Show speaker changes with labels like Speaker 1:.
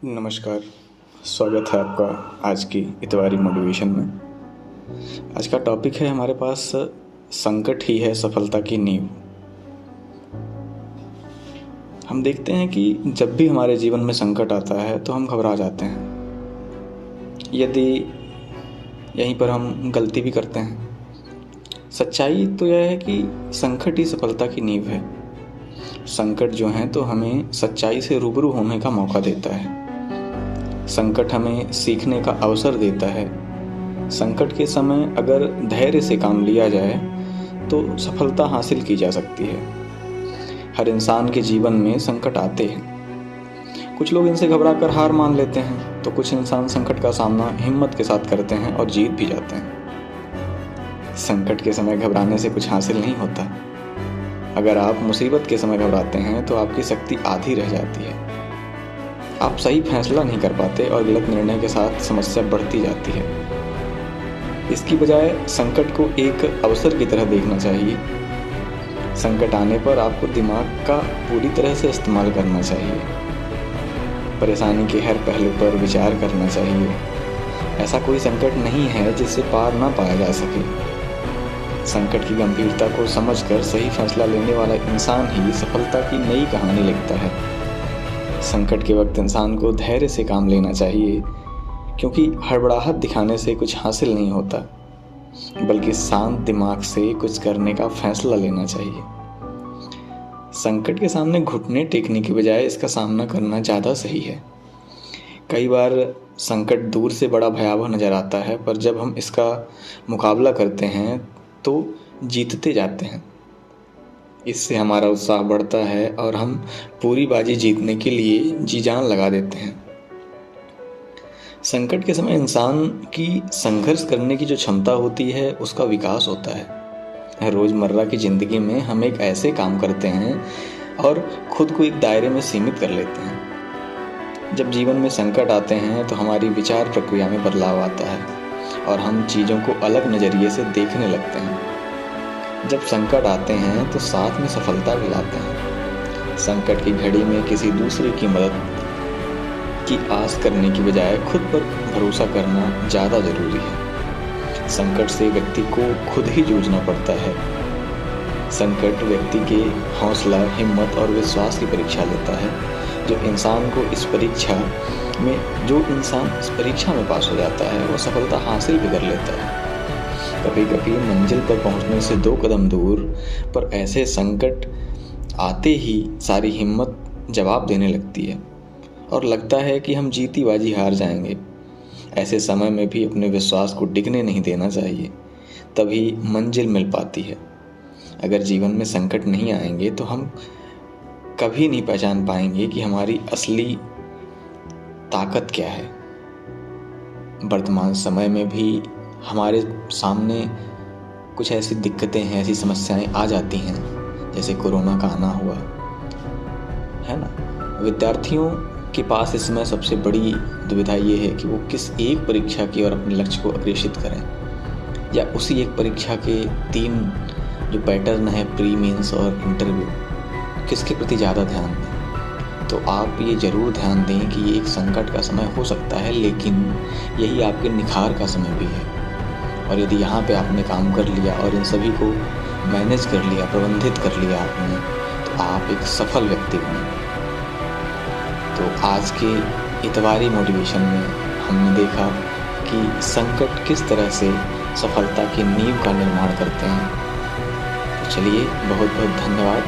Speaker 1: नमस्कार। स्वागत है आपका आज की इतवारी मोटिवेशन में। आज का टॉपिक है हमारे पास, संकट ही है सफलता की नींव। हम देखते हैं कि जब भी हमारे जीवन में संकट आता है तो हम घबरा जाते हैं। यदि यहीं पर हम गलती भी करते हैं। सच्चाई तो यह है कि संकट ही सफलता की नींव है। संकट जो है तो हमें सच्चाई से रूबरू होने का मौका देता है। संकट हमें सीखने का अवसर देता है। संकट के समय अगर धैर्य से काम लिया जाए तो सफलता हासिल की जा सकती है। हर इंसान के जीवन में संकट आते हैं। कुछ लोग इनसे घबरा कर हार मान लेते हैं तो कुछ इंसान संकट का सामना हिम्मत के साथ करते हैं और जीत भी जाते हैं। संकट के समय घबराने से कुछ हासिल नहीं होता। अगर आप मुसीबत के समय घबराते हैं तो आपकी शक्ति आधी रह जाती है। आप सही फैसला नहीं कर पाते और गलत निर्णय के साथ समस्या बढ़ती जाती है। इसकी बजाय संकट को एक अवसर की तरह देखना चाहिए। संकट आने पर आपको दिमाग का पूरी तरह से इस्तेमाल करना चाहिए। परेशानी के हर पहलू पर विचार करना चाहिए। ऐसा कोई संकट नहीं है जिससे पार ना पाया जा सके। संकट की गंभीरता को समझकर सही फैसला लेने वाला इंसान ही सफलता की नई कहानी लिखता है। संकट के वक्त इंसान को धैर्य से काम लेना चाहिए, क्योंकि हड़बड़ाहट दिखाने से कुछ हासिल नहीं होता, बल्कि शांत दिमाग से कुछ करने का फैसला लेना चाहिए। संकट के सामने घुटने टेकने की बजाय इसका सामना करना ज़्यादा सही है। कई बार संकट दूर से बड़ा भयावह नज़र आता है, पर जब हम इसका मुकाबला करते हैं तो जीतते जाते हैं। इससे हमारा उत्साह बढ़ता है और हम पूरी बाजी जीतने के लिए जी जान लगा देते हैं। संकट के समय इंसान की संघर्ष करने की जो क्षमता होती है उसका विकास होता है। रोज़मर्रा की ज़िंदगी में हम एक ऐसे काम करते हैं और खुद को एक दायरे में सीमित कर लेते हैं। जब जीवन में संकट आते हैं तो हमारी विचार प्रक्रिया में बदलाव आता है और हम चीज़ों को अलग नज़रिए से देखने लगते हैं। जब संकट आते हैं तो साथ में सफलता भी लाते हैं। संकट की घड़ी में किसी दूसरे की मदद की आस करने की बजाय खुद पर भरोसा करना ज़्यादा ज़रूरी है। संकट से व्यक्ति को खुद ही जूझना पड़ता है। संकट व्यक्ति के हौसला, हिम्मत और विश्वास की परीक्षा लेता है। जो इंसान इस परीक्षा में पास हो जाता है वो सफलता हासिल भी कर लेता है। कभी कभी मंजिल पर पहुंचने से 2 कदम दूर पर ऐसे संकट आते ही सारी हिम्मत जवाब देने लगती है और लगता है कि हम जीती बाजी हार जाएंगे। ऐसे समय में भी अपने विश्वास को डिगने नहीं देना चाहिए, तभी मंजिल मिल पाती है। अगर जीवन में संकट नहीं आएंगे तो हम कभी नहीं पहचान पाएंगे कि हमारी असली ताकत क्या है। वर्तमान समय में भी हमारे सामने कुछ ऐसी दिक्कतें हैं, ऐसी समस्याएं आ जाती हैं, जैसे कोरोना का आना हुआ है ना। विद्यार्थियों के पास इस समय सबसे बड़ी दुविधा ये है कि वो किस एक परीक्षा की ओर अपने लक्ष्य को अग्रेसित करें, या उसी एक परीक्षा के 3 जो पैटर्न है, प्री, मेंस और इंटरव्यू, किसके प्रति ज़्यादा ध्यान दें। तो आप ये ज़रूर ध्यान दें कि ये एक संकट का समय हो सकता है, लेकिन यही आपके निखार का समय भी है। और यदि यहाँ पे आपने काम कर लिया और इन सभी को मैनेज कर लिया, प्रबंधित कर लिया आपने, तो आप एक सफल व्यक्ति बने। तो आज के इतवारी मोटिवेशन में हमने देखा कि संकट किस तरह से सफलता की नींव का निर्माण करते हैं। तो चलिए, बहुत बहुत धन्यवाद।